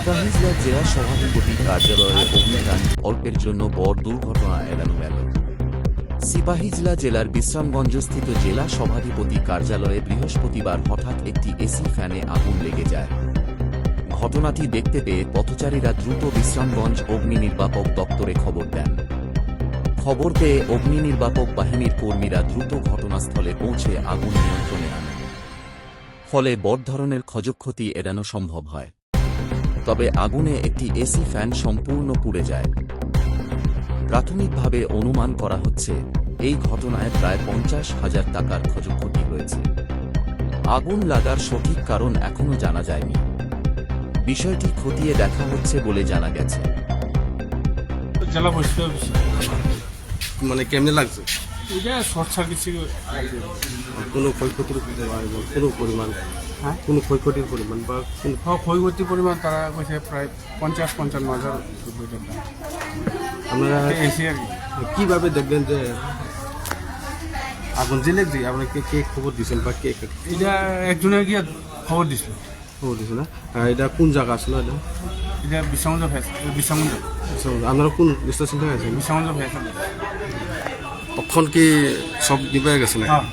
সিপাহীজলা জেলা সভাধিপতি কার্যালয়ে অগ্নিকাণ্ড, অল্পের জন্য বড় দুর্ঘটনা এড়ানো গেল। সিপাহীজলা জেলার বিশ্রামগঞ্জস্থিত জেলা সভাধিপতি কার্যালয়ে বৃহস্পতিবার হঠাৎ একটি এসি ফ্যানে আগুন লেগে যায়। ঘটনাটি দেখতে পেয়ে পথচারীরা দ্রুত বিশ্রামগঞ্জ অগ্নি নির্বাপক দপ্তরে খবর দেন। খবর পেয়ে অগ্নি নির্বাপক বাহিনীর কর্মীরা দ্রুত ঘটনাস্থলে পৌঁছে আগুন নিয়ন্ত্রণে আনেন। ফলে বড় ধরনের ক্ষয়ক্ষতি এড়ানো সম্ভব হয়। তবে আগুনে একটি এসি ফ্যান সম্পূর্ণ পুড়ে যায়। প্রাথমিকভাবে অনুমান করা হচ্ছে, এই ঘটনায় প্রায় 50,000 টাকার ক্ষয়ক্ষতি হয়েছে। আগুন লাগার সঠিক কারণ এখনও জানা যায়নি। বিষয়টি খতিয়ে দেখা হচ্ছে বলে জানা গেছে। জেলা পরিষদ অফিস মানে কেমনে লাগছে? এটা শর্ট সার্কিট থেকে কোনো ক্ষয়ক্ষতির কোনো পরিমাণ, হ্যাঁ কোনো ক্ষয়ক্ষতির পরিমাণ বা কোনো ক্ষয়ক্ষতির পরিমাণ তারা কইছে প্রায় 50-55,000 টাকা। আপনারা এসি আর কি কীভাবে দেখলেন যে আগুন জেলে যে আপনাকে কে খবর দিয়েছেন বা কে এটা একজনের গিয়ে খবর দিছিল। খবর দিয়েছে না? আর এটা কোন জায়গা আসলো? এটা এটা বিশ্রামগঞ্জ বিশ্রামগঞ্জ আপনারা কোন স্টেশন থেকে আছেন? বিশ্রামগঞ্জ হয়েছে। তখন কি সব নিভে গেছে না? হ্যাঁ